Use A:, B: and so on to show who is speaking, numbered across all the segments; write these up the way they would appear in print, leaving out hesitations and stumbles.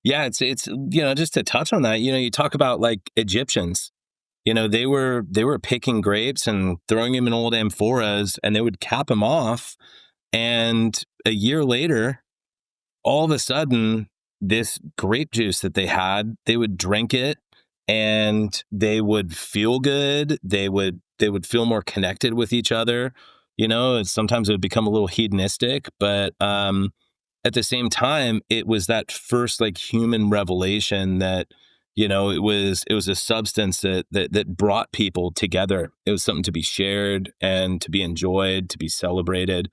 A: Yeah, it's just to touch on that, you talk about like Egyptians. They were picking grapes and throwing them in old amphoras, and they would cap them off. And a year later, all of a sudden, this grape juice that they had, they would drink it, and they would feel good. They would feel more connected with each other. Sometimes it would become a little hedonistic, but at the same time, it was that first like human revelation that it was a substance that brought people together. It was something to be shared and to be enjoyed, to be celebrated,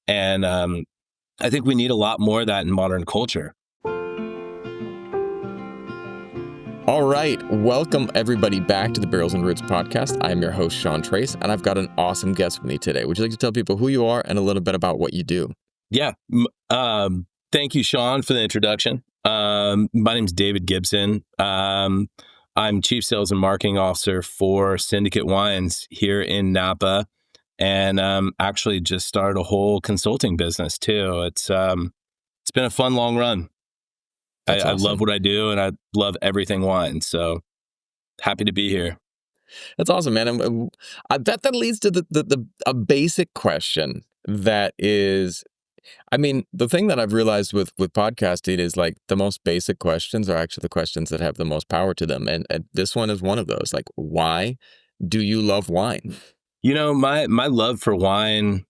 A: and I think we need a lot more of that in modern culture.
B: All right, welcome everybody back to the Barrels and Roots podcast. I am your host, Sean Trace, and I've got an awesome guest with me today. Would you like to tell people who you are and a little bit about what you do?
A: Yeah. Thank you, Sean, for the introduction. My name's David Gibson. I'm Chief Sales and Marketing Officer for Syndicate Wines here in Napa, and actually just started a whole consulting business too. It's been a fun, long run.
B: That's
A: I
B: awesome.
A: love what I do, and I love everything wine. So happy to be here.
B: That's awesome, man. I bet that leads to a basic question that is, I mean, the thing that I've realized with podcasting is like the most basic questions are actually the questions that have the most power to them. And this one is one of those. Like, why do you love wine?
A: My love for wine,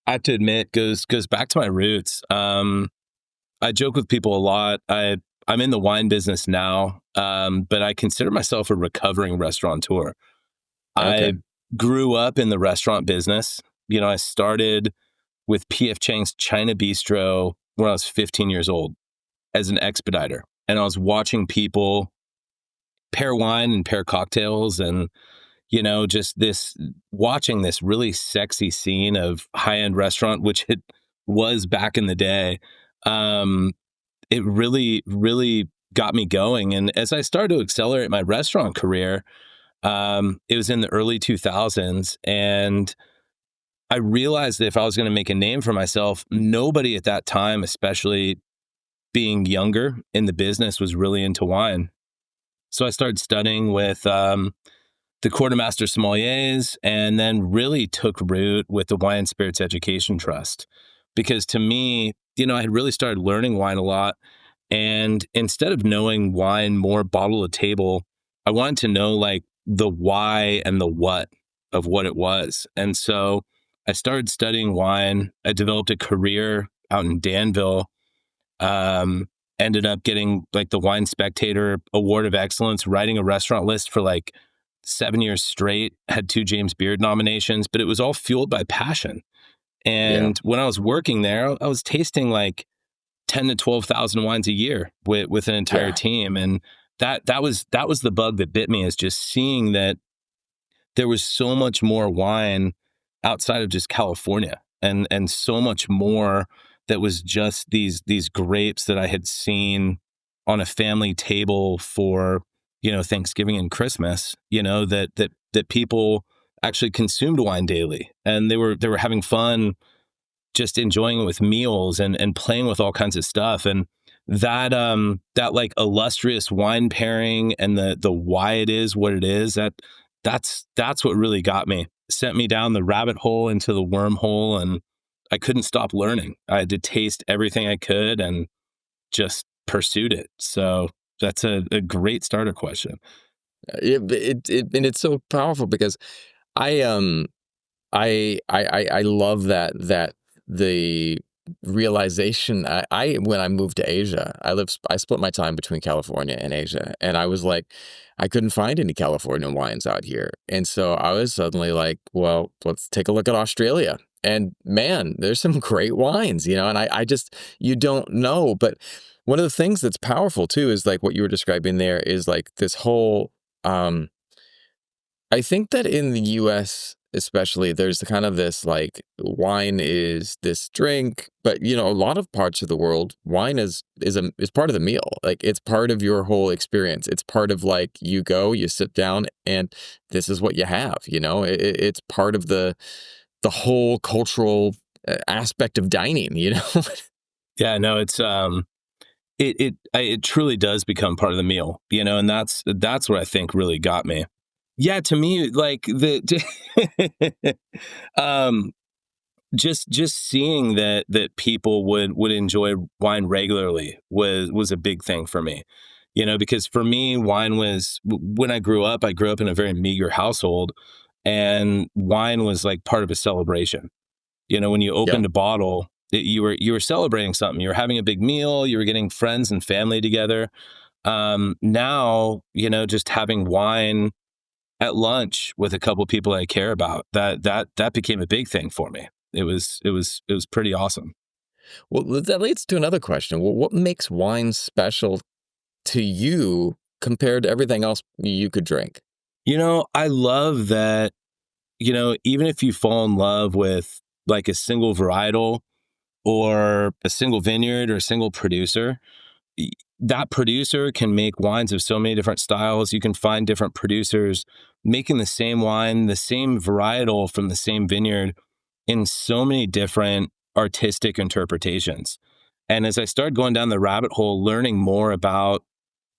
A: I have to admit, goes back to my roots. I joke with people a lot. I'm in the wine business now, but I consider myself a recovering restaurateur.
B: Okay.
A: I grew up in the restaurant business. I started with P.F. Chang's China Bistro when I was 15 years old as an expediter. And I was watching people pair wine and pair cocktails and, just watching this really sexy scene of high-end restaurant, which it was back in the day. It really, really got me going. And as I started to accelerate my restaurant career, it was in the early 2000s. And I realized that if I was going to make a name for myself, nobody at that time, especially being younger in the business, was really into wine. So I started studying with the quartermaster sommeliers, and then really took root with the Wine and Spirits Education Trust. Because to me, I had really started learning wine a lot. And instead of knowing wine more bottle to table, I wanted to know like the why and the what of what it was. And so I started studying wine. I developed a career out in Danville. Ended up getting like the Wine Spectator Award of Excellence, writing a restaurant list for like 7 years straight, had 2 James Beard nominations, but it was all fueled by passion. And when I was working there, I was tasting like 10 to 12,000 wines a year with an entire team. And that was the bug that bit me, is just seeing that there was so much more wine outside of just California, and so much more that was just these grapes that I had seen on a family table for, Thanksgiving and Christmas, that people actually consumed wine daily, and they were having fun just enjoying it with meals and playing with all kinds of stuff. And that like illustrious wine pairing and the why it is what it is, that's what really got me, sent me down the rabbit hole into the wormhole, and I couldn't stop learning. I had to taste everything I could and just pursued it. So that's a great starter question.
B: And it's so powerful because I love that the realization. I when I moved to Asia, I split my time between California and Asia, and I was like, I couldn't find any California wines out here, and so I was suddenly like, well, let's take a look at Australia. And man, there's some great wines, and I just, you don't know. But one of the things that's powerful too is like what you were describing there is like this whole, I think that in the US especially, there's kind of this like wine is this drink, but a lot of parts of the world, wine is part of the meal. Like it's part of your whole experience. It's part of like you sit down, and this is what you have. It's part of the whole cultural aspect of dining.
A: Yeah, no, it truly does become part of the meal, and that's what I think really got me. Yeah, to me, like um, just seeing that people would enjoy wine regularly was a big thing for me. Because for me, wine was when I grew up in a very meager household, and wine was like part of a celebration. When you
B: Yeah.
A: opened a bottle, you were celebrating something. You were having a big meal. You were getting friends and family together. Now, just having wine at lunch with a couple people I care about, that became a big thing for me. It was pretty awesome.
B: Well, that leads to another question. Well, what makes wine special to you compared to everything else you could drink?
A: I love that, even if you fall in love with like a single varietal or a single vineyard or a single producer, y- that producer can make wines of so many different styles. You can find different producers making the same wine, the same varietal from the same vineyard in so many different artistic interpretations. And as I started going down the rabbit hole, learning more about,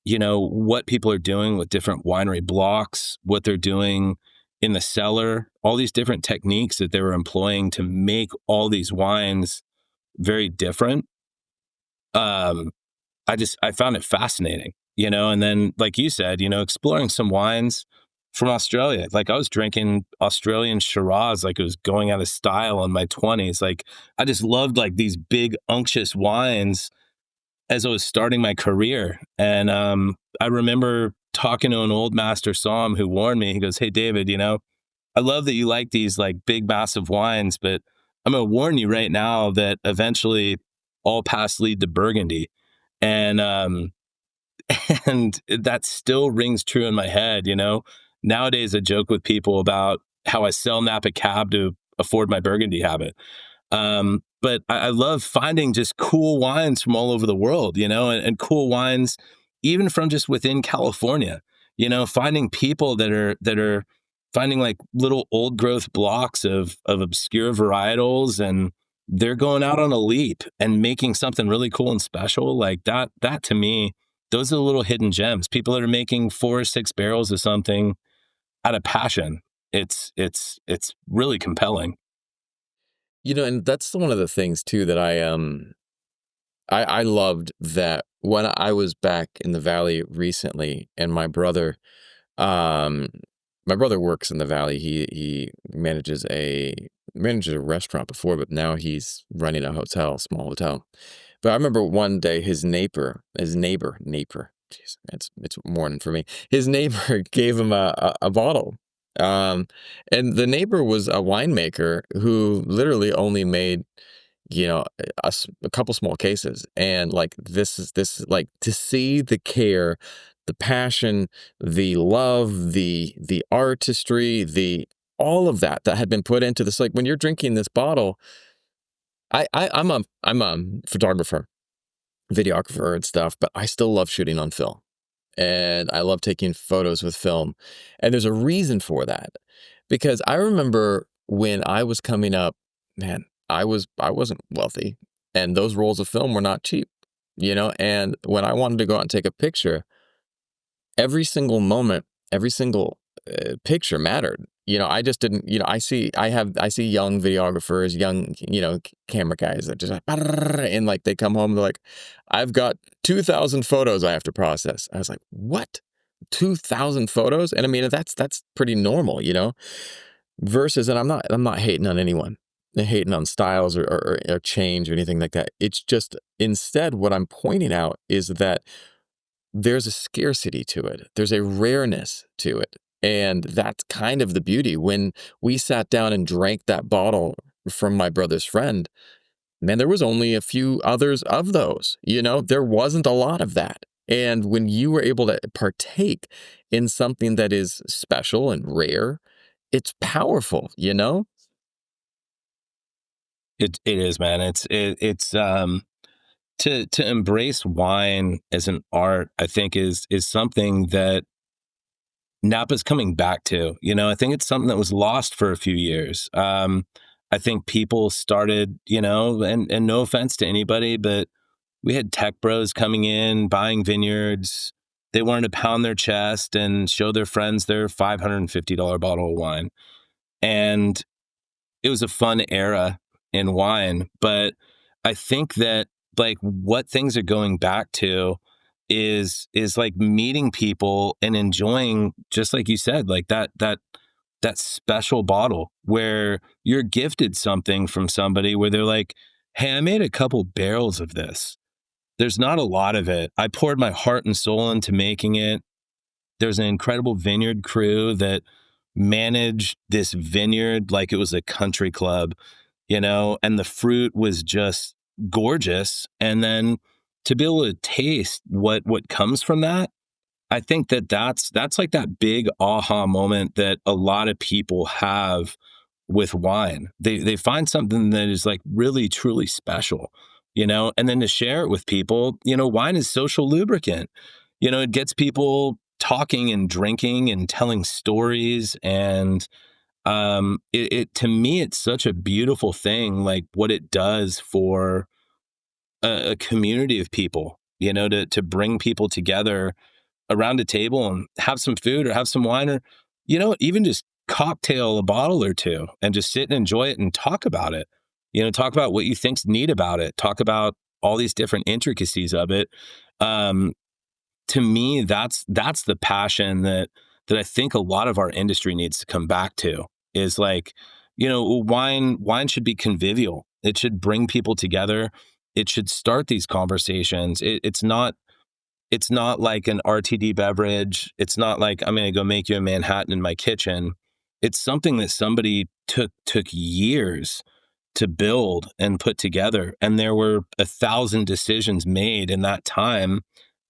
A: what people are doing with different winery blocks, what they're doing in the cellar, all these different techniques that they were employing to make all these wines very different. Um, I found it fascinating, and then like you said, exploring some wines from Australia. Like I was drinking Australian Shiraz like it was going out of style in my 20s. Like I just loved like these big unctuous wines as I was starting my career. And I remember talking to an old master somm who warned me. He goes, "Hey David, I love that you like these like big massive wines, but I'm going to warn you right now that eventually all paths lead to Burgundy." And and that still rings true in my head. Nowadays I joke with people about how I sell Napa Cab to afford my Burgundy habit. But I love finding just cool wines from all over the world, and cool wines even from just within California. Finding people that are finding like little old growth blocks of obscure varietals, and they're going out on a leap and making something really cool and special like that. That to me, those are the little hidden gems. People that are making 4 or 6 barrels of something out of passion. It's really compelling.
B: And that's one of the things too that I loved that when I was back in the valley recently, and um my brother works in the valley. He manages a restaurant before, but now he's running a hotel, small hotel. But I remember one day his neighbor, jeez, it's morning for me. His neighbor gave him a bottle. Um, and the neighbor was a winemaker who literally only made, a couple small cases. And like this is like to see the care, the passion, the love, the artistry, the all of that had been put into this. Like when you're drinking this bottle, I'm a photographer, videographer and stuff, but I still love shooting on film. And I love taking photos with film. And there's a reason for that. Because I remember when I was coming up, man, I wasn't wealthy, and those rolls of film were not cheap, and when I wanted to go out and take a picture, every single moment, every single picture mattered. I just didn't, I see young videographers, young, camera guys that just like, and like they come home, they're like, I've got 2,000 photos I have to process. I was like, what? 2,000 photos? And I mean, that's pretty normal, versus, and I'm not hating on anyone, hating on styles or change or anything like that. It's just instead what I'm pointing out is that there's a scarcity to it. There's a rareness to it. And that's kind of the beauty. When we sat down and drank that bottle from my brother's friend, man, there was only a few others of those. There wasn't a lot of that. And when you were able to partake in something that is special and rare, it's powerful.
A: It is, man. It's to embrace wine as an art, I think is something that Napa's coming back to. I think it's something that was lost for a few years. I think people started, and no offense to anybody, but we had tech bros coming in, buying vineyards. They wanted to pound their chest and show their friends their $550 bottle of wine. And it was a fun era in wine. But I think that like what things are going back to is like meeting people and enjoying, just like you said, like that special bottle where you're gifted something from somebody where they're like, hey, I made a couple barrels of this. There's not a lot of it. I poured my heart and soul into making it. There's an incredible vineyard crew that managed this vineyard like it was a country club, and the fruit was just gorgeous. And then to be able to taste what comes from that, I think that's like that big aha moment that a lot of people have with wine. They find something that is like really truly special, and then to share it with people. Wine is social lubricant. It gets people talking and drinking and telling stories, and it to me it's such a beautiful thing, like what it does for a community of people, to bring people together around a table and have some food or have some wine, or even just cocktail a bottle or two and just sit and enjoy it and talk about it. Talk about what you think's neat about it, talk about all these different intricacies of it. To me, that's the passion that I think a lot of our industry needs to come back to, is like, wine should be convivial. It should bring people together. It should start these conversations. It's not like an RTD beverage. It's not like I'm going to go make you a Manhattan in my kitchen. It's something that somebody took years to build and put together. And there were 1,000 decisions made in that time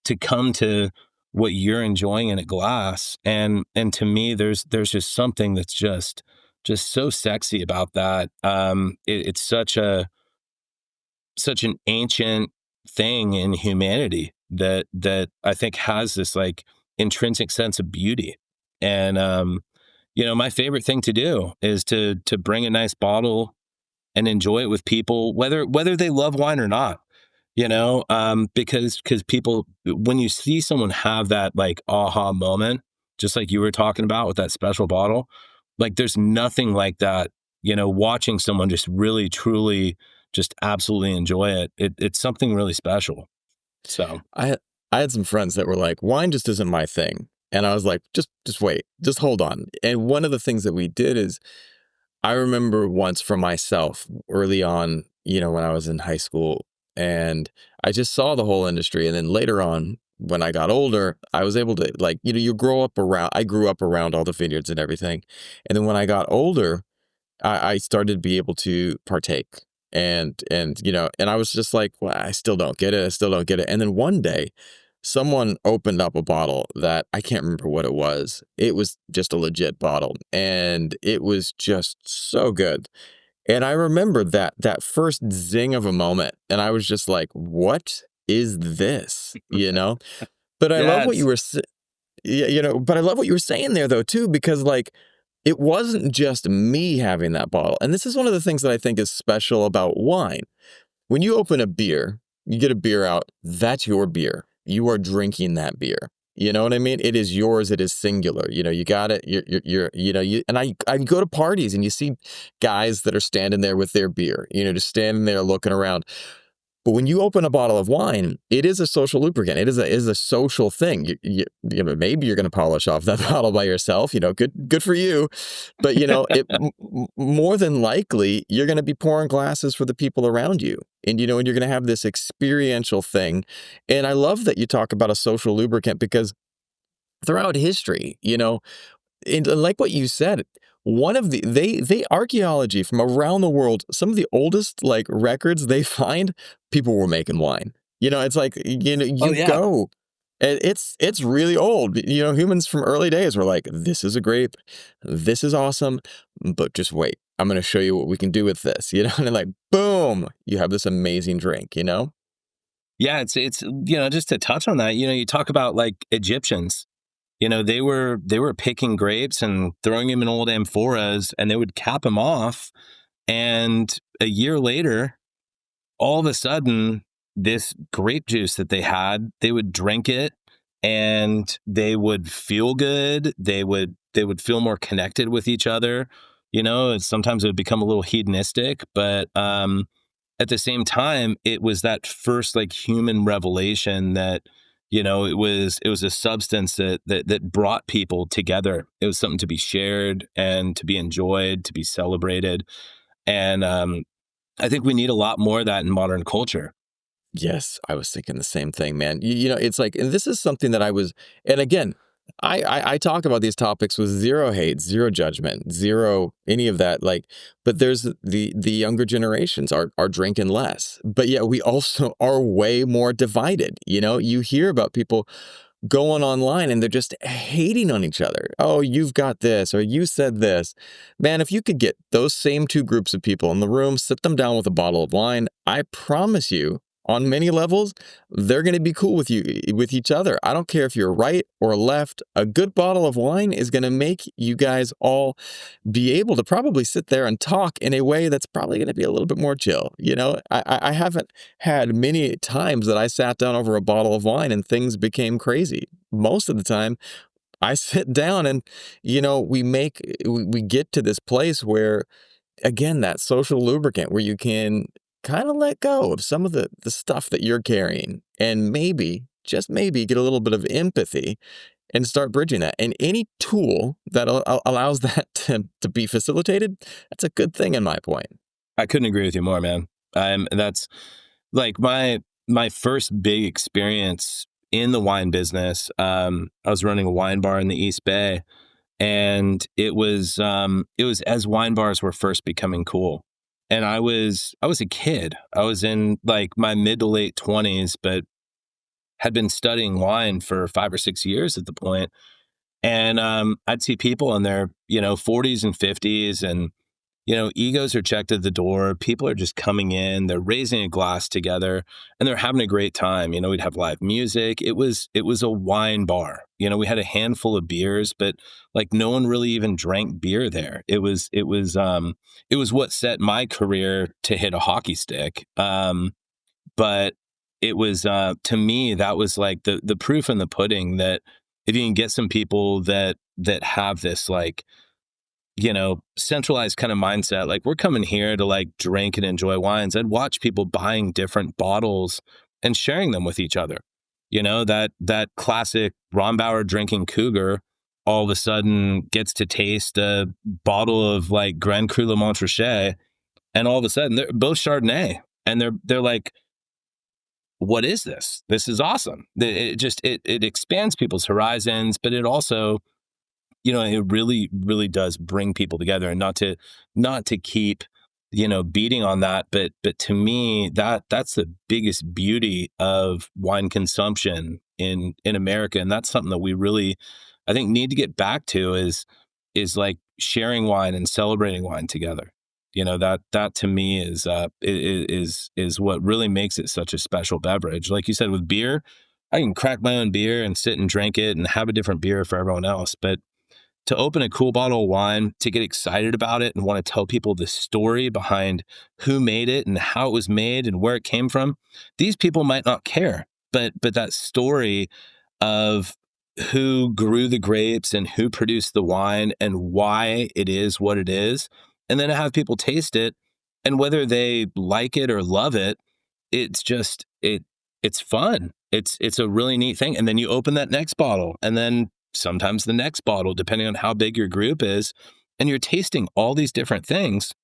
A: to come to what you're enjoying in a glass. And to me, there's just something that's just so sexy about that. It's such an ancient thing in humanity that I think has this like intrinsic sense of beauty. And my favorite thing to do is to bring a nice bottle and enjoy it with people, whether they love wine or not. Because people, when you see someone have that like aha moment, just like you were talking about with that special bottle, like there's nothing like that. Watching someone just really truly just absolutely enjoy it. It's something really special. So
B: I had some friends that were like, wine just isn't my thing. And I was like, just wait, just hold on. And one of the things that we did is, I remember once for myself early on, when I was in high school, and I just saw the whole industry. And then later on, when I got older, I was able to like, I grew up around all the vineyards and everything. And then when I got older, I started to be able to partake. And I was just like, well, I still don't get it. I still don't get it. And then one day, someone opened up a bottle that I can't remember what it was. It was just a legit bottle, and it was just so good. And I remember that first zing of a moment, and I was just like, "What is this?" But I love what
A: yes,
B: you were, but I love what you were saying there though too, because like it wasn't just me having that bottle. And this is one of the things that I think is special about wine. When you open a beer, you get a beer out, that's your beer. You are drinking that beer. You know what I mean? It is yours. It is singular. You got it. And I go to parties and you see guys that are standing there with their beer, just standing there looking around. But when you open a bottle of wine, it is a social lubricant. It is a social thing. Maybe you're going to polish off that bottle by yourself. Good for you. But more than likely, you're going to be pouring glasses for the people around you, and and you're going to have this experiential thing. And I love that you talk about a social lubricant, because throughout history, and like what you said, one of they archaeology from around the world, some of the oldest like records they find, people were making wine. It's like,
A: oh
B: you
A: yeah,
B: go, and it's really old. Humans from early days were like, this is a grape, this is awesome, but just wait, I'm going to show you what we can do with this. And then like, boom, you have this amazing drink.
A: yeah. It's just to touch on that. You talk about like Egyptians. They were picking grapes and throwing them in old amphoras, and they would cap them off. And a year later, all of a sudden, this grape juice that they had, they would drink it and they would feel good. They would feel more connected with each other. And sometimes it would become a little hedonistic, but at the same time, it was that first like human revelation that it was a substance that brought people together. It was something to be shared and to be enjoyed, to be celebrated, and I think we need a lot more of that in modern culture.
B: Yes, I was thinking the same thing, man. It's like, and this is something that and again, I talk about these topics with zero hate, zero judgment, zero any of that. Like, but there's the younger generations are drinking less, but yet we also are way more divided. You hear about people going online and they're just hating on each other. Oh, you've got this, or you said this. Man, if you could get those same two groups of people in the room, sit them down with a bottle of wine, I promise you, on many levels, they're going to be cool with with each other. I don't care if you're right or left. A good bottle of wine is going to make you guys all be able to probably sit there and talk in a way that's probably going to be a little bit more chill. I haven't had many times that I sat down over a bottle of wine and things became crazy. Most of the time, I sit down and, we get to this place where, again, that social lubricant where you can kind of let go of some of the stuff that you're carrying and maybe, just maybe, get a little bit of empathy and start bridging that. And any tool that allows that to be facilitated, that's a good thing in my point.
A: I couldn't agree with you more, man. That's like my first big experience in the wine business. I was running a wine bar in the East Bay, and it was as wine bars were first becoming cool. And I was a kid. I was in like my mid to late 20s, but had been studying wine for 5 or 6 years at the point. And I'd see people in their 40s and 50s, and egos are checked at the door. People are just coming in. They're raising a glass together, and they're having a great time. We'd have live music. It was a wine bar. We had a handful of beers, but like no one really even drank beer there. It was what set my career to hit a hockey stick. But it was to me, that was like the proof in the pudding that if you can get some people that have this like centralized kind of mindset, like we're coming here to like drink and enjoy wines. I'd watch people buying different bottles and sharing them with each other. That classic Rombauer drinking cougar all of a sudden gets to taste a bottle of like Grand Cru Le Montrachet, and all of a sudden they're both Chardonnay, and they're like, what is this? This is awesome. It expands people's horizons, but it also, it really, really does bring people together. And not to keep, beating on that, but to me, that's the biggest beauty of wine consumption in America. And that's something that we really, I think, need to get back to is like sharing wine and celebrating wine together. That to me is what really makes it such a special beverage. Like you said, with beer, I can crack my own beer and sit and drink it and have a different beer for everyone else. But to open a cool bottle of wine, to get excited about it and want to tell people the story behind who made it and how it was made and where it came from, these people might not care. But that story of who grew the grapes and who produced the wine and why it is what it is, and then to have people taste it, and whether they like it or love it, it's just it's fun. It's a really neat thing. And then you open that next bottle, and then sometimes the next bottle, depending on how big your group is, and you're tasting all these different things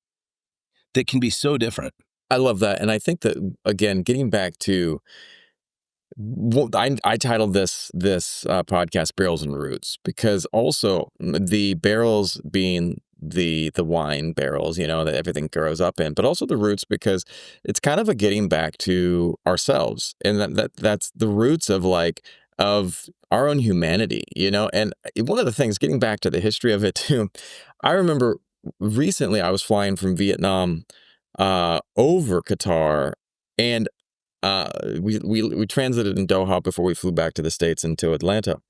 A: that can be so different.
B: I love that. And I think that, again, getting back to, well, I titled this podcast "Barrels and Roots" because also the barrels being the wine barrels, that everything grows up in, but also the roots because it's kind of a getting back to ourselves, and that's the roots of our own humanity, And one of the things, getting back to the history of it too, I remember recently I was flying from Vietnam over Qatar, and we transited in Doha before we flew back to the States into Atlanta.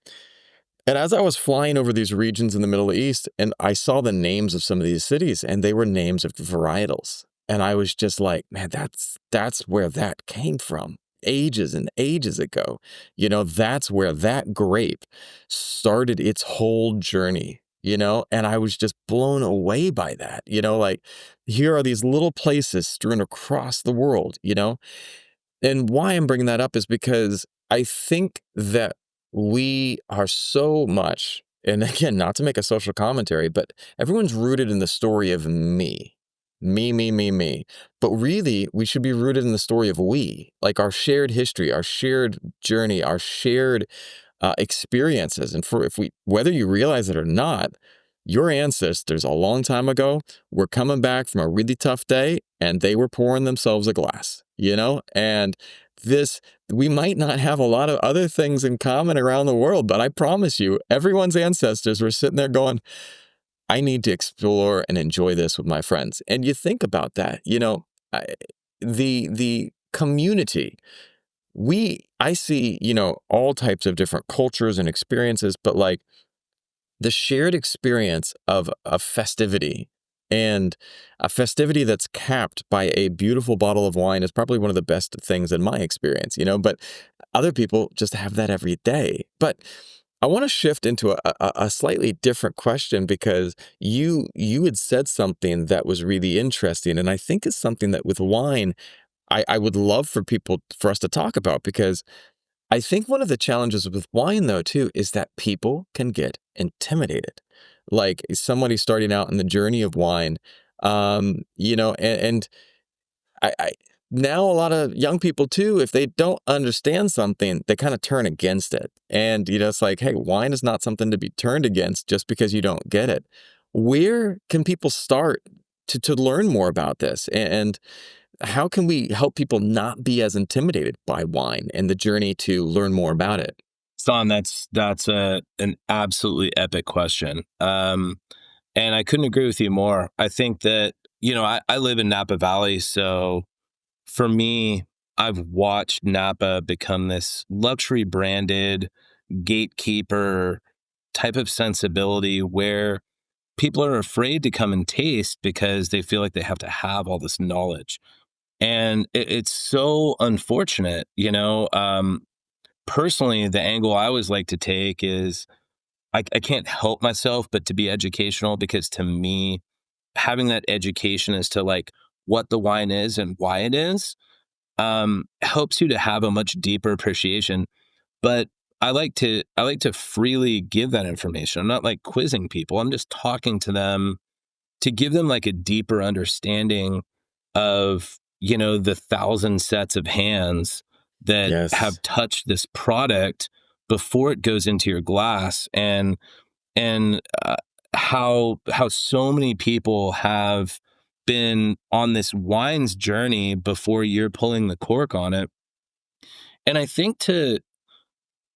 B: And as I was flying over these regions in the Middle East, and I saw the names of some of these cities, and they were names of varietals, and I was just like, man, that's where that came from. ages and ages ago. That's where that grape started its whole journey, and I was just blown away by that. Like, here are these little places strewn across the world, and why I'm bringing that up is because I think that we are so much, and again, not to make a social commentary, but everyone's rooted in the story of me. Me, me, me, me. But really, we should be rooted in the story of we, like our shared history, our shared journey, our shared experiences. And if we, whether you realize it or not, your ancestors a long time ago were coming back from a really tough day and they were pouring themselves a glass, and this, we might not have a lot of other things in common around the world, but I promise you, everyone's ancestors were sitting there going, I need to explore and enjoy this with my friends. And you think about that, I, the community, I see, all types of different cultures and experiences, but like the shared experience of a festivity, and a festivity that's capped by a beautiful bottle of wine is probably one of the best things in my experience, but other people just have that every day. But I want to shift into a slightly different question, because you had said something that was really interesting, and I think it's something that with wine, I would love for us to talk about, because I think one of the challenges with wine, though, too, is that people can get intimidated. Like somebody starting out in the journey of wine, and I now a lot of young people too, if they don't understand something, they kind of turn against it. And it's like, hey, wine is not something to be turned against just because you don't get it. Where can people start to learn more about this? And how can we help people not be as intimidated by wine and the journey to learn more about it?
A: Son, that's an absolutely epic question. And I couldn't agree with you more. I think that, I live in Napa Valley. So for me, I've watched Napa become this luxury branded gatekeeper type of sensibility where people are afraid to come and taste because they feel like they have to have all this knowledge. And it's so unfortunate, personally, the angle I always like to take is I can't help myself but to be educational, because to me, having that education as to like what the wine is and why it is, helps you to have a much deeper appreciation. But I like to freely give that information. I'm not like quizzing people. I'm just talking to them to give them like a deeper understanding of, the 1,000 sets of hands that
B: Yes.
A: have touched this product before it goes into your glass, and how so many people have been on this wine's journey before you're pulling the cork on it. And I think to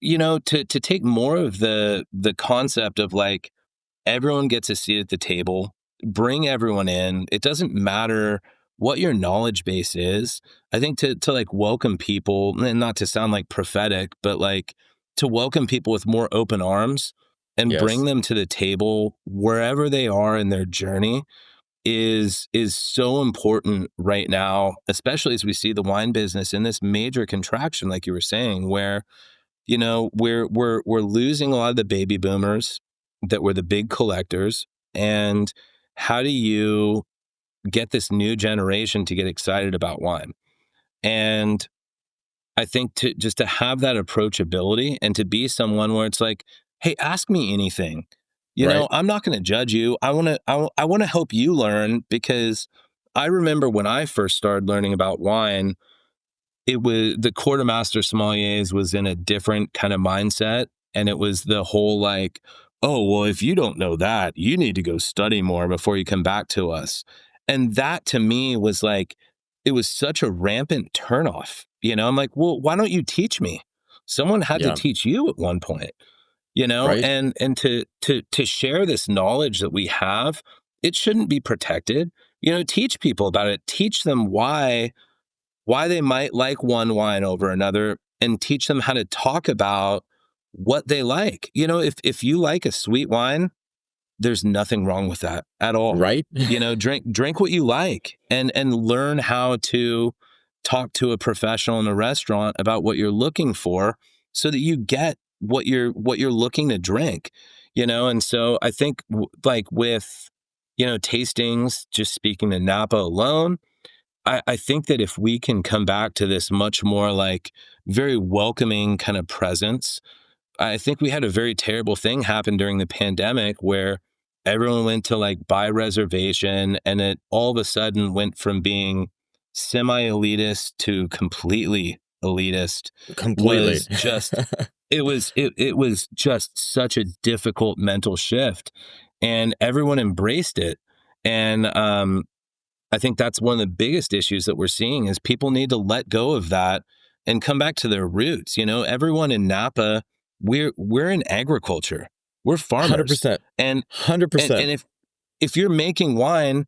A: take more of the concept of like everyone gets a seat at the table, bring everyone in. It doesn't matter what your knowledge base is. I think to like welcome people, and not to sound like prophetic, but like to welcome people with more open arms and bring
B: Yes.
A: them to the table wherever they are in their journey is so important right now, especially as we see the wine business in this major contraction, like you were saying, where we're losing a lot of the baby boomers that were the big collectors. And how do you get this new generation to get excited about wine? And I think to have that approachability and to be someone where it's like, hey, ask me anything.
B: Right.
A: I'm not going to judge you. I want to help you learn, because I remember when I first started learning about wine, it was the quartermaster sommeliers was in a different kind of mindset. And it was the whole like, oh, well, if you don't know that, you need to go study more before you come back to us. And that to me was like, it was such a rampant turnoff. I'm like, well, why don't you teach me? Someone had to
B: Yeah.
A: teach you at one point,
B: Right.
A: and to share this knowledge that we have, it shouldn't be protected. Teach people about it, teach them why they might like one wine over another, and teach them how to talk about what they like. If you like a sweet wine, there's nothing wrong with that at all.
B: Right.
A: Drink what you like, and learn how to talk to a professional in a restaurant about what you're looking for so that you get what you're looking to drink, And so I think like with, tastings, just speaking to Napa alone, I think that if we can come back to this much more like very welcoming kind of presence. I think we had a very terrible thing happen during the pandemic where everyone went to like buy reservation, and it all of a sudden went from being semi-elitist to completely elitist.
B: Completely.
A: Was just it was just such a difficult mental shift, and everyone embraced it. And I think that's one of the biggest issues that we're seeing is people need to let go of that and come back to their roots. Everyone in Napa, we're in agriculture. We're farmers.
B: 100%.
A: And
B: 100%.
A: and if you're making wine,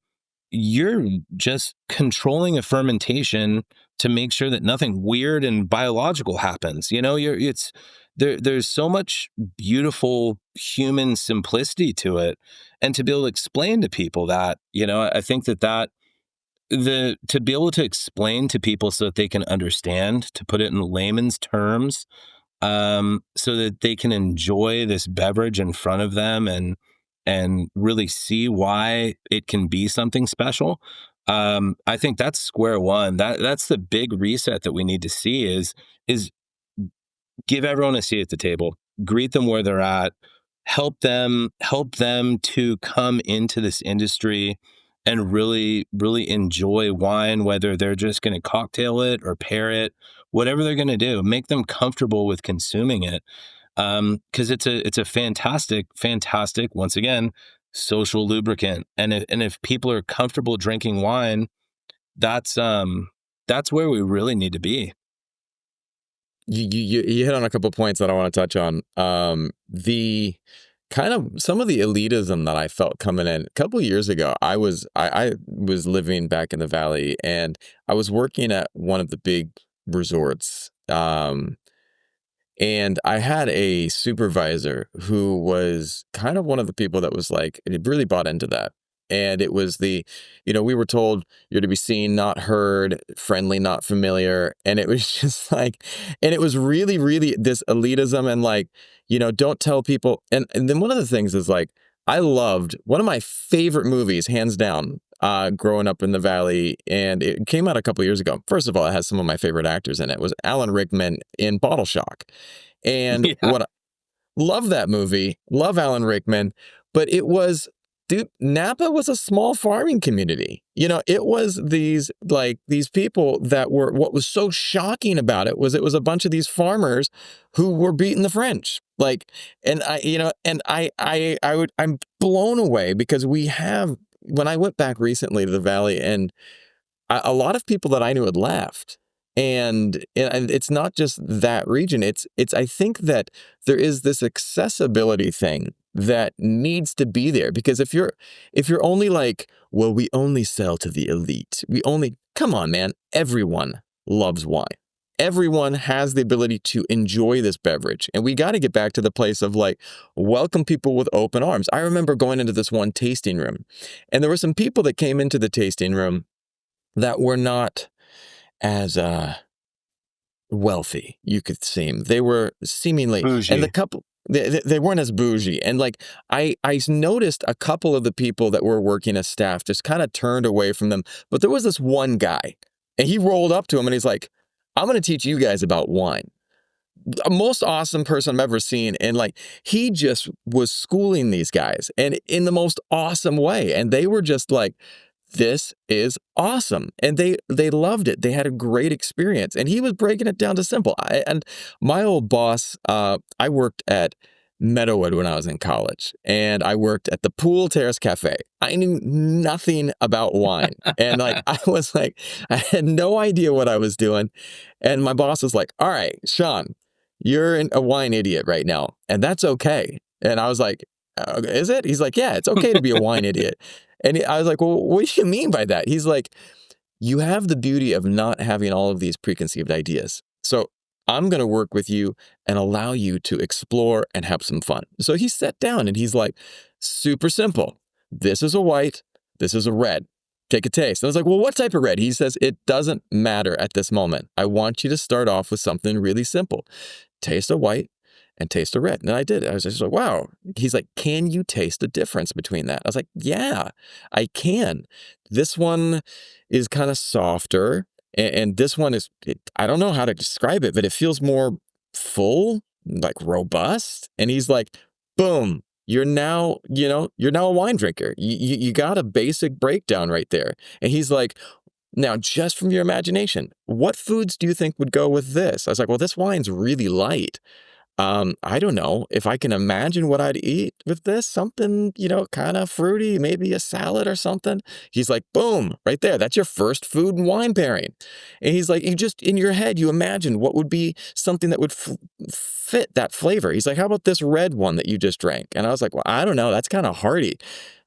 A: you're just controlling a fermentation to make sure that nothing weird and biological happens. There's so much beautiful human simplicity to it. And to be able to explain to people that, I think that to be able to explain to people so that they can understand, to put it in layman's terms, so that they can enjoy this beverage in front of them and really see why it can be something special. I think that's square one. That's the big reset that we need to see is give everyone a seat at the table, greet them where they're at, help them to come into this industry and really, really enjoy wine, whether they're just going to cocktail it or pair it, whatever they're going to do, make them comfortable with consuming it. Because it's a fantastic, once again, social lubricant. And if people are comfortable drinking wine, that's where we really need to be.
B: You hit on a couple of points that I want to touch on. The kind of some of the elitism that I felt coming in a couple of years ago. I was living back in the Valley, and I was working at one of the big resorts. And I had a supervisor who was kind of one of the people that was like, it really bought into that. And it was we were told you're to be seen, not heard, friendly, not familiar. And it was just like, and it was really, really this elitism and like, don't tell people. And then one of the things is like, I loved one of my favorite movies, hands down, growing up in the Valley. And it came out a couple years ago. First of all, it has some of my favorite actors in it. It was Alan Rickman in Bottle Shock. And love that movie, love Alan Rickman, but it was, dude, Napa was a small farming community. It was these people that were, what was so shocking about it was a bunch of these farmers who were beating the French. I'm blown away because when I went back recently to the Valley, and a lot of people that I knew had left. And it's not just that region. I think that there is this accessibility thing that needs to be there, because if you're only like, well, we only sell to the elite. Come on, man. Everyone loves wine. Everyone has the ability to enjoy this beverage. And we got to get back to the place of like, welcome people with open arms. I remember going into this one tasting room, and there were some people that came into the tasting room that were not as wealthy, you could seem. They were seemingly
A: bougie.
B: And the couple, they weren't as bougie. And like I noticed a couple of the people that were working as staff just kind of turned away from them. But there was this one guy, and he rolled up to him and he's like, I'm going to teach you guys about wine. The most awesome person I've ever seen. And like, he just was schooling these guys, and in the most awesome way. And they were just like, this is awesome. And they loved it. They had a great experience. And he was breaking it down to simple. And my old boss, I worked at Meadowood when I was in college, and I worked at the Pool Terrace Cafe. I knew nothing about wine. And like, I had no idea what I was doing. And my boss was like, all right, Sean, you're a wine idiot right now. And that's okay. And I was like, is it? He's like, yeah, it's okay to be a wine idiot. And I was like, well, what do you mean by that? He's like, you have the beauty of not having all of these preconceived ideas. So I'm going to work with you and allow you to explore and have some fun. So he sat down and he's like, super simple. This is a white. This is a red. take a taste. I was like, well, what type of red? He says, it doesn't matter at this moment. I want you to start off with something really simple. Taste a white and taste a red. And I did. I was just like, wow. He's like, can you taste the difference between that? I was like, yeah, I can. This one is kind of softer. And this one is, I don't know how to describe it, but it feels more full, like robust. And he's like, boom, you're now a wine drinker. You got a basic breakdown right there. And he's like, now, just from your imagination, what foods do you think would go with this? I was like, well, this wine's really light. I don't know if I can imagine what I'd eat with this, something, kind of fruity, maybe a salad or something. He's like, boom, right there. That's your first food and wine pairing. And he's like, you just, in your head, you imagine what would be something that would fit that flavor. He's like, how about this red one that you just drank? And I was like, well, I don't know. That's kind of hearty.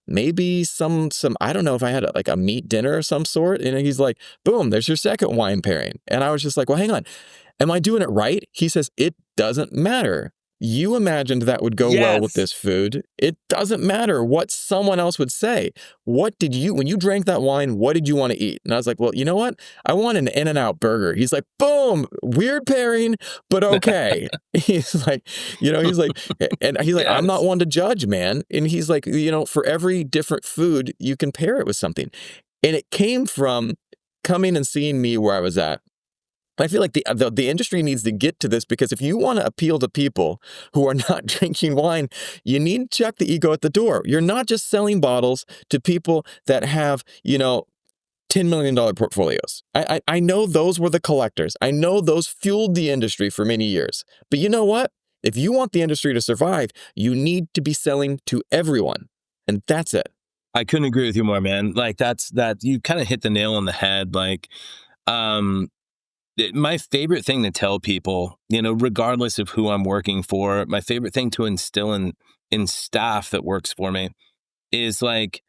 B: Maybe some, I don't know if I had like a meat dinner of some sort. And he's like, boom, there's your second wine pairing. And I was just like, well, hang on. Am I doing it right? He says, it doesn't matter. You imagined that would go well with this food. It doesn't matter what someone else would say. When you drank that wine, what did you want to eat? And I was like, well, you know what? I want an In-N-Out burger. He's like, boom, weird pairing, but okay. He's like, I'm not one to judge, man. And he's like, for every different food, you can pair it with something. And it came from coming and seeing me where I was at. I feel like the industry needs to get to this, because if you want to appeal to people who are not drinking wine, you need to check the ego at the door. You're not just selling bottles to people that have, $10 million portfolios. I know those were the collectors. I know those fueled the industry for many years. But you know what? If you want the industry to survive, you need to be selling to everyone. And that's it.
A: I couldn't agree with you more, man. Like you kind of hit the nail on the head. Like, my favorite thing to tell people, regardless of who I'm working for, my favorite thing to instill in staff that works for me is like,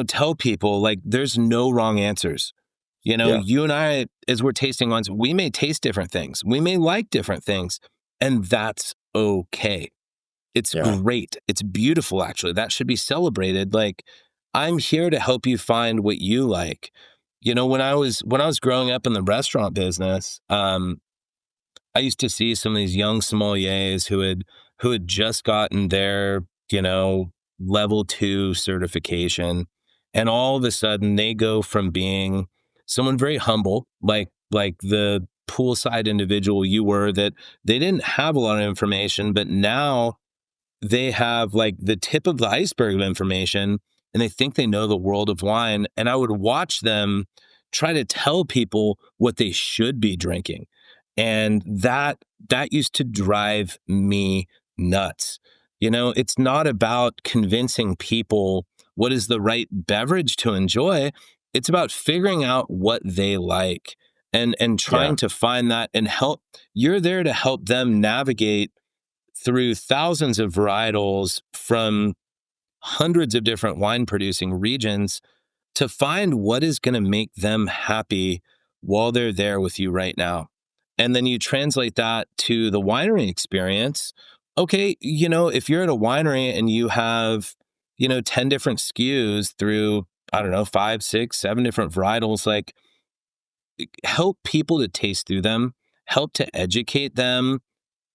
A: tell people like there's no wrong answers. You and I, as we're tasting wines, we may taste different things. We may like different things, and that's okay. It's great. It's beautiful, actually. That should be celebrated. Like, I'm here to help you find what you like. When I was growing up in the restaurant business, I used to see some of these young sommeliers who had just gotten their, level 2 certification. And all of a sudden they go from being someone very humble, like the poolside individual you were, that they didn't have a lot of information, but now they have like the tip of the iceberg of information, and they think they know the world of wine. And I would watch them try to tell people what they should be drinking. And that used to drive me nuts. It's not about convincing people what is the right beverage to enjoy. It's about figuring out what they like and trying to find that and help. You're there to help them navigate through thousands of varietals from hundreds of different wine producing regions to find what is going to make them happy while they're there with you right now. And then you translate that to the winery experience. Okay, if you're at a winery and you have, 10 different SKUs through, I don't know, 5, 6, 7 different varietals, like, help people to taste through them, help to educate them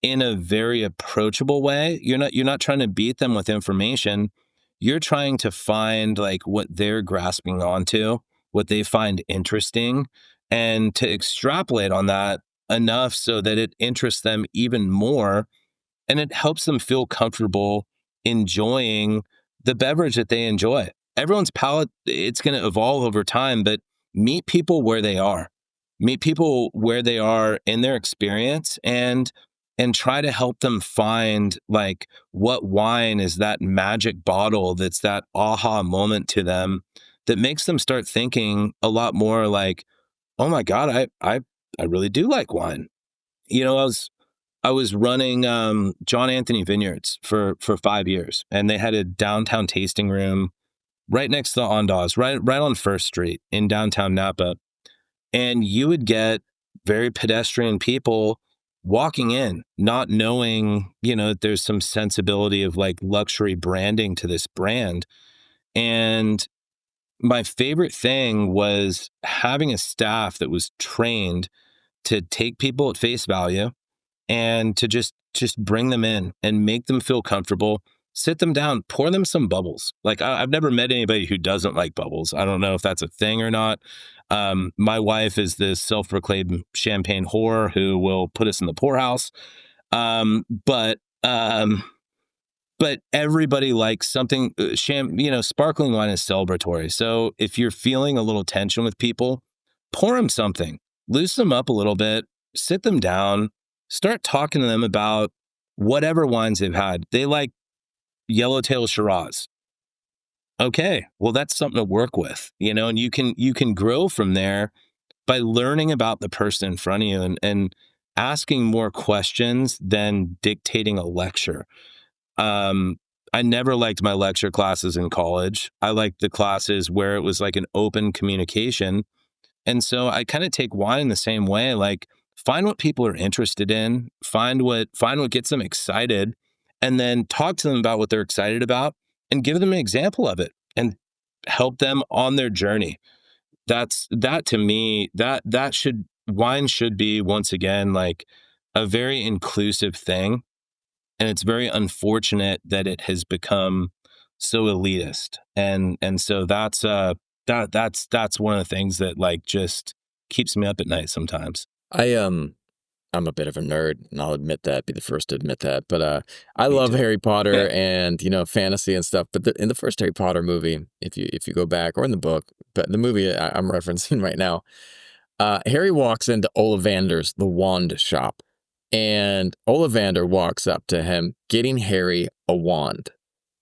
A: in a very approachable way. You're not trying to beat them with information. You're trying to find like what they're grasping onto, what they find interesting, and to extrapolate on that enough so that it interests them even more, and it helps them feel comfortable enjoying the beverage that they enjoy. Everyone's palate, it's going to evolve over time, but meet people where they are. Meet people where they are in their experience, and try to help them find like what wine is that magic bottle that's that aha moment to them that makes them start thinking a lot more like, oh my God, I really do like wine. I was running John Anthony Vineyards for 5 years, and they had a downtown tasting room right next to the Ondas, right on First Street in downtown Napa. And you would get very pedestrian people walking in, not knowing, that there's some sensibility of like luxury branding to this brand. And my favorite thing was having a staff that was trained to take people at face value and to just bring them in and make them feel comfortable, sit them down, pour them some bubbles. Like I've never met anybody who doesn't like bubbles. I don't know if that's a thing or not. My wife is this self-proclaimed champagne whore who will put us in the poorhouse. But everybody likes something. Sparkling wine is celebratory. So if you're feeling a little tension with people, pour them something, loosen them up a little bit, sit them down, start talking to them about whatever wines they've had. They like Yellowtail Shiraz. Okay, well, that's something to work with, and you can grow from there by learning about the person in front of you and asking more questions than dictating a lecture. I never liked my lecture classes in college. I liked the classes where it was like an open communication. And so I kind of take wine in the same way, like find what people are interested in, find what gets them excited, and then talk to them about what they're excited about and give them an example of it and help them on their journey. That to me, wine should be, once again, like a very inclusive thing. And it's very unfortunate that it has become so elitist. And so that's one of the things that like just keeps me up at night sometimes.
B: I'm a bit of a nerd, and I'll admit that, be the first to admit that. But I love Harry Potter and fantasy and stuff. But in the first Harry Potter movie, if you go back, or in the book, but the movie I'm referencing right now, Harry walks into Ollivander's the wand shop, and Ollivander walks up to him, getting Harry a wand.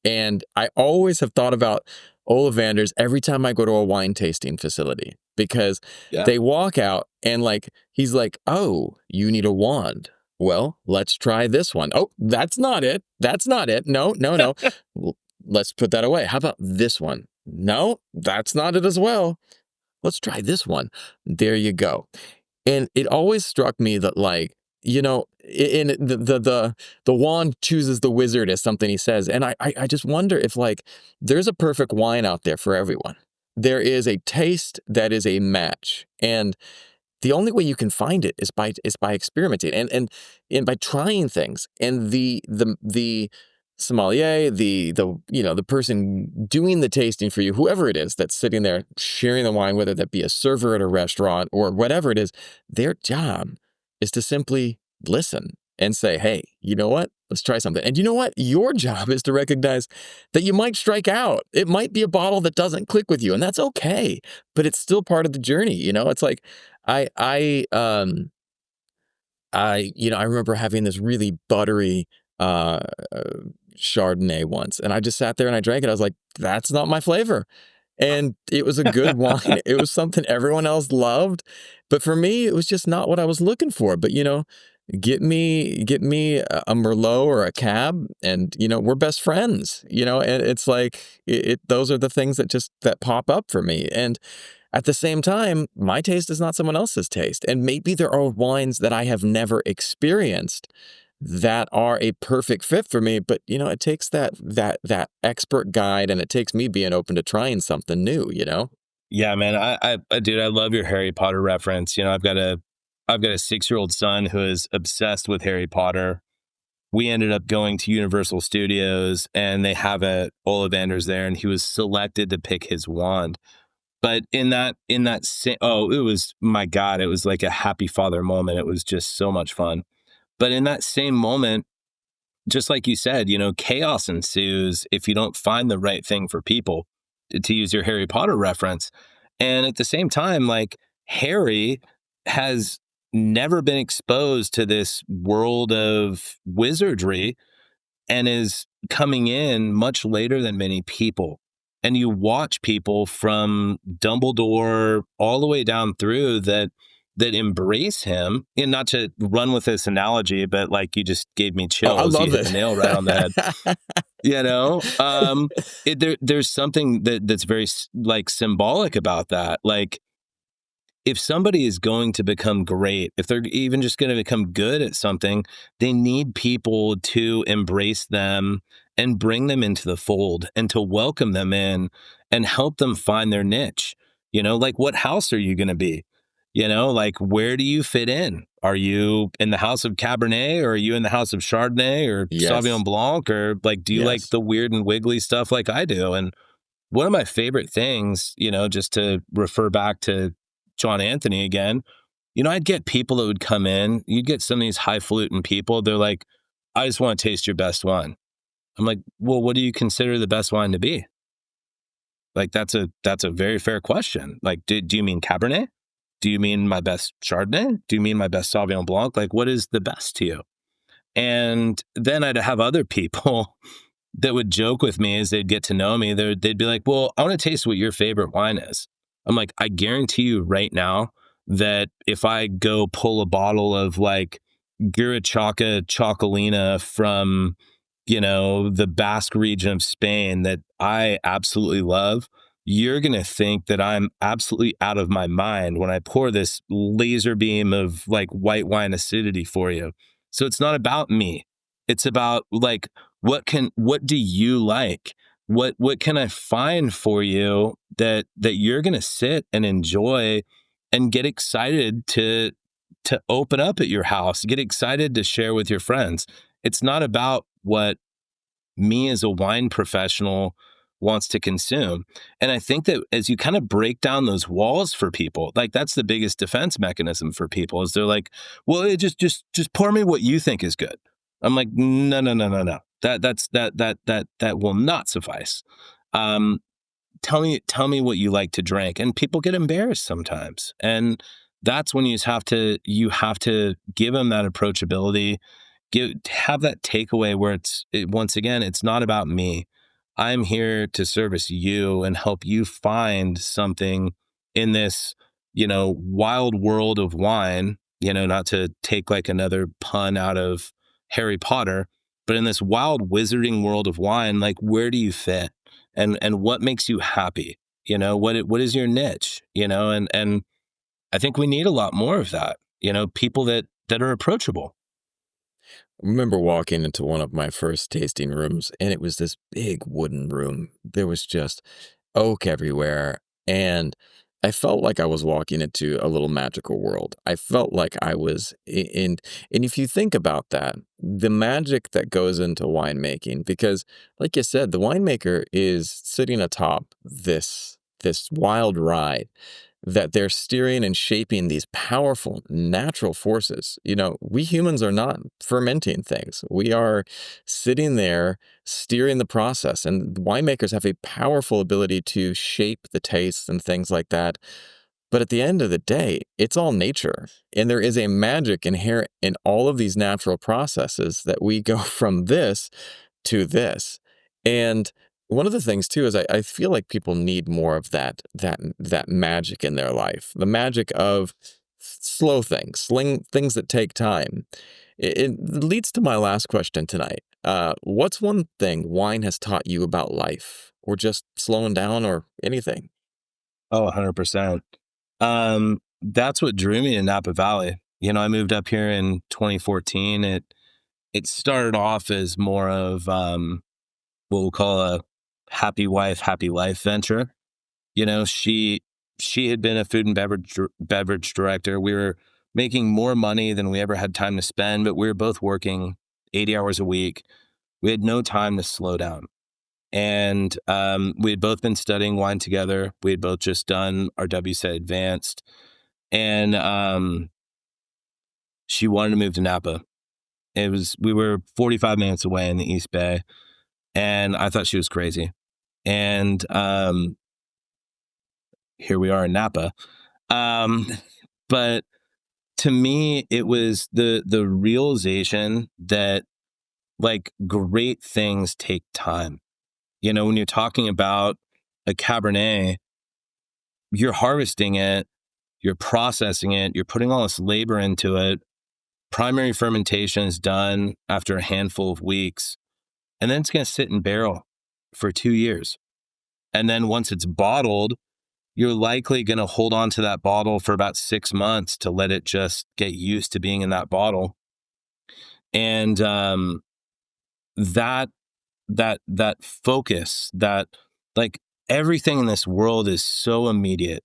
B: And I always have thought about Ollivanders every time I go to a wine tasting facility, because they walk out and like he's like, "Oh, you need a wand. Well, let's try this one. Oh, that's not it. That's not it. No, no, no. Well, let's put that away. How about this one? No, that's not it as well. Let's try this one. There you go." And it always struck me that, like, in the wand chooses the wizard, as something he says. And I just wonder if, like, there's a perfect wine out there for everyone. There is a taste that is a match. And the only way you can find it is by experimenting and by trying things. And the sommelier, the person doing the tasting for you, whoever it is that's sitting there sharing the wine, whether that be a server at a restaurant or whatever it is, their job is to simply listen and say, "Hey, you know what? Let's try something." And you know what? Your job is to recognize that you might strike out. It might be a bottle that doesn't click with you, and that's okay. But it's still part of the journey. It's like I remember having this really buttery Chardonnay once, and I just sat there and I drank it. I was like, "That's not my flavor." And it was a good wine. It was something everyone else loved, but for me, it was just not what I was looking for. But get me a Merlot or a Cab, and we're best friends. And it's like those are the things that pop up for me. And at the same time, my taste is not someone else's taste, and maybe there are wines that I have never experienced that are a perfect fit for me. But it takes that expert guide, and it takes me being open to trying something new.
A: Yeah, man. Dude, I love your Harry Potter reference. I've got a 6-year-old son who is obsessed with Harry Potter. We ended up going to Universal Studios, and they have a Ollivander's there, and he was selected to pick his wand. But it was, my God, it was like a happy father moment. It was just so much fun. But in that same moment, just like you said, chaos ensues if you don't find the right thing for people, to use your Harry Potter reference. And at the same time, like, Harry has never been exposed to this world of wizardry and is coming in much later than many people. And you watch people from Dumbledore all the way down through that embrace him. And not to run with this analogy, but like, you just gave me chills.
B: I love
A: you hit the nail right on the head. There's something that's very like symbolic about that. Like, if somebody is going to become great, if they're even just going to become good at something, they need people to embrace them and bring them into the fold and to welcome them in and help them find their niche. Like, what house are you going to be? Like, where do you fit in? Are you in the house of Cabernet, or are you in the house of Chardonnay or
B: Yes.
A: Sauvignon Blanc? Or like, do you like
B: Yes.
A: the weird and wiggly stuff like I do? And one of my favorite things, just to refer back to John Anthony again, I'd get people that would come in. You'd get some of these highfalutin people. They're like, I just want to taste your best wine. I'm like, well, what do you consider the best wine to be? Like, that's a very fair question. Like, do you mean Cabernet? Do you mean my best Chardonnay? Do you mean my best Sauvignon Blanc? Like, what is the best to you? And then I'd have other people that would joke with me as they'd get to know me. They'd be like, well, I want to taste what your favorite wine is. I'm like, I guarantee you right now that if I go pull a bottle of like Gurachaca Chocolina from, the Basque region of Spain that I absolutely love, you're going to think that I'm absolutely out of my mind when I pour this laser beam of like white wine acidity for you. So it's not about me. It's about like, what do you like? What can I find for you that you're going to sit and enjoy and get excited to open up at your house, get excited to share with your friends. It's not about what me as a wine professional wants to consume. And I think that as you kind of break down those walls for people, like that's the biggest defense mechanism for people is they're like, well, just pour me what you think is good. I'm like, no, no, no, no, no. That will not suffice. Tell me what you like to drink. And people get embarrassed sometimes. And that's when you have to give them that approachability, have that takeaway where once again, it's not about me. I'm here to service you and help you find something in this, wild world of wine, not to take like another pun out of Harry Potter, but in this wild wizarding world of wine, like where do you fit? And what makes you happy? What is your niche? And I think we need a lot more of that, people that are approachable.
B: I remember walking into one of my first tasting rooms, and it was this big wooden room. There was just oak everywhere, and I felt like I was walking into a little magical world. I felt like I was and if you think about that, the magic that goes into winemaking, because like you said, the winemaker is sitting atop this wild ride that they're steering and shaping these powerful natural forces. We humans are not fermenting things. We are sitting there steering the process, and winemakers have a powerful ability to shape the tastes and things like that. But at the end of the day, it's all nature. And there is a magic inherent in all of these natural processes that we go from this to this. And one of the things too is I feel like people need more of that magic in their life. The magic of slow things, things that take time. It leads to my last question tonight. What's one thing wine has taught you about life, or just slowing down, or anything?
A: Oh, 100%. That's what drew me to Napa Valley. I moved up here in 2014. It started off as more of what we'll call a happy wife, happy life venture. She had been a food and beverage director. We were making more money than we ever had time to spend, but we were both working 80 hours a week. We had no time to slow down. And we had both been studying wine together. We had both just done our WSET Advanced. And she wanted to move to Napa. We were 45 minutes away in the East Bay. And I thought she was crazy. And here we are in Napa. But to me, it was the realization that like great things take time. When you're talking about a Cabernet, you're harvesting it, you're processing it, you're putting all this labor into it. Primary fermentation is done after a handful of weeks, and then it's going to sit in barrel for 2 years. And then once it's bottled, you're likely going to hold on to that bottle for about 6 months to let it just get used to being in that bottle. And that focus, that like everything in this world is so immediate,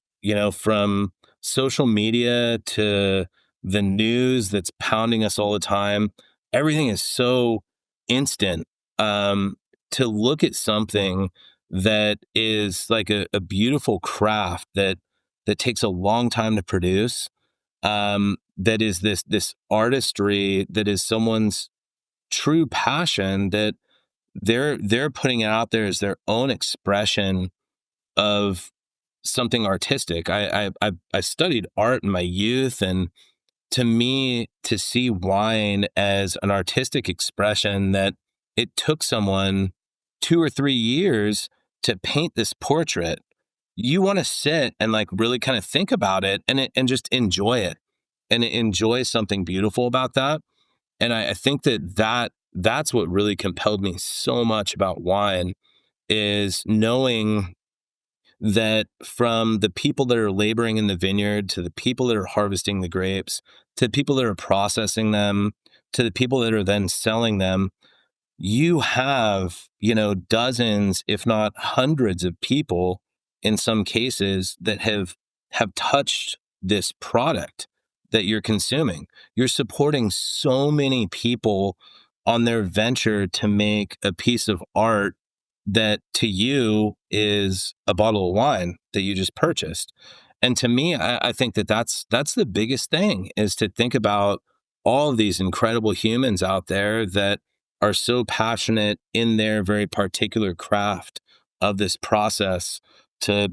A: from social media to the news that's pounding us all the time. Everything is so instant. To look at something that is like a beautiful craft that takes a long time to produce, that is this artistry that is someone's true passion, that they're putting it out there as their own expression of something artistic. I studied art in my youth, and to me, to see wine as an artistic expression, that it took someone 2 or 3 years to paint this portrait, you want to sit and like really kind of think about it and just enjoy it and enjoy something beautiful about that. And I think that's what really compelled me so much about wine, is knowing that from the people that are laboring in the vineyard, to the people that are harvesting the grapes, to the people that are processing them, to the people that are then selling them, you have, dozens, if not hundreds of people in some cases that have touched this product that you're consuming. You're supporting so many people on their venture to make a piece of art that to you is a bottle of wine that you just purchased. And to me, I think that's the biggest thing, is to think about all of these incredible humans out there that are so passionate in their very particular craft of this process to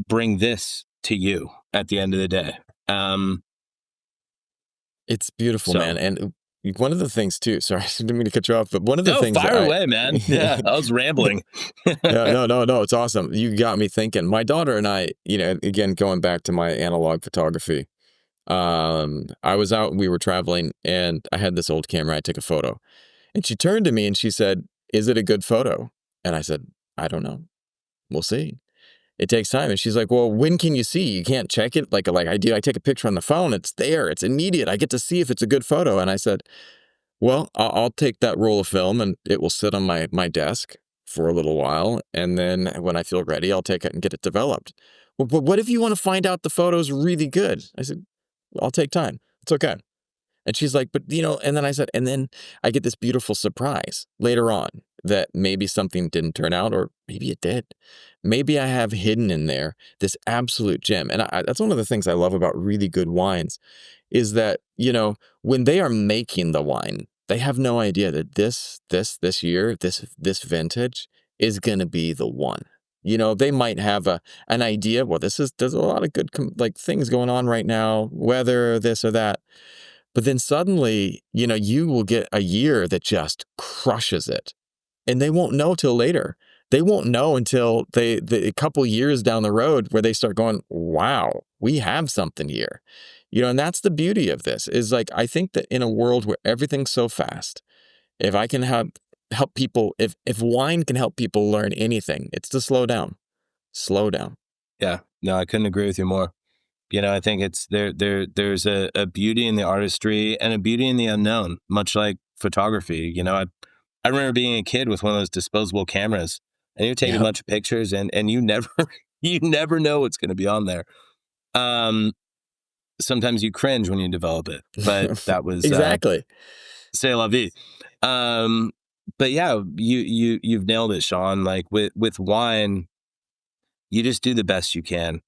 A: bring this to you at the end of the day.
B: It's beautiful,
A: So
B: man. And one of the things too, sorry, I didn't mean to cut you off, but one of the
A: no,
B: things
A: fire away, man. Yeah, I was rambling.
B: Yeah, no, it's awesome. You got me thinking. My daughter and I, again, going back to my analog photography, I was out, we were traveling, and I had this old camera. I took a photo, and she turned to me and she said, "Is it a good photo?" And I said, "I don't know. We'll see. It takes time." And she's like, "Well, when can you see? You can't check it like I do. I take a picture on the phone. It's there. It's immediate. I get to see if it's a good photo." And I said, "Well, I'll take that roll of film and it will sit on my desk for a little while. And then when I feel ready, I'll take it and get it developed." "Well, but what if you want to find out the photo's really good?" I said, "I'll take time. It's okay." And she's like, "But, and then I said, and then I get this beautiful surprise later on that maybe something didn't turn out, or maybe it did. Maybe I have hidden in there this absolute gem." And that's one of the things I love about really good wines, is that, when they are making the wine, they have no idea that this year, this vintage is going to be the one. They might have an idea. Well, there's a lot of good things going on right now, weather, this or that. But then suddenly, you will get a year that just crushes it. And they won't know till later. They won't know until a couple years down the road where they start going, "Wow, we have something here." And that's the beauty of this, is like, I think that in a world where everything's so fast, if I can help people, if wine can help people learn anything, it's to slow down. Slow down.
A: Yeah, no, I couldn't agree with you more. I think it's there's a beauty in the artistry and a beauty in the unknown, much like photography. I remember being a kid with one of those disposable cameras, and you're taking a bunch of pictures, and you never you never know what's going to be on there. Sometimes you cringe when you develop it, but that was
B: exactly.
A: C'est la vie. But yeah, you've nailed it, Sean. Like with wine, you just do the best you can.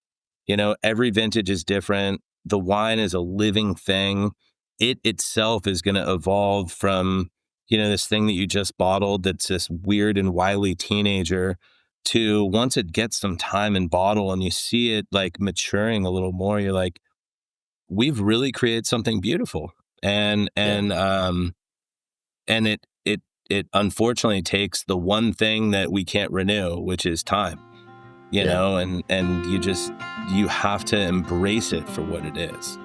A: Every vintage is different. The wine is a living thing. It itself is going to evolve from, this thing that you just bottled that's this weird and wily teenager, to once it gets some time in bottle and you see it like maturing a little more, you're like, we've really created something beautiful. And it unfortunately takes the one thing that we can't renew, which is time. And you have to embrace it for what it is.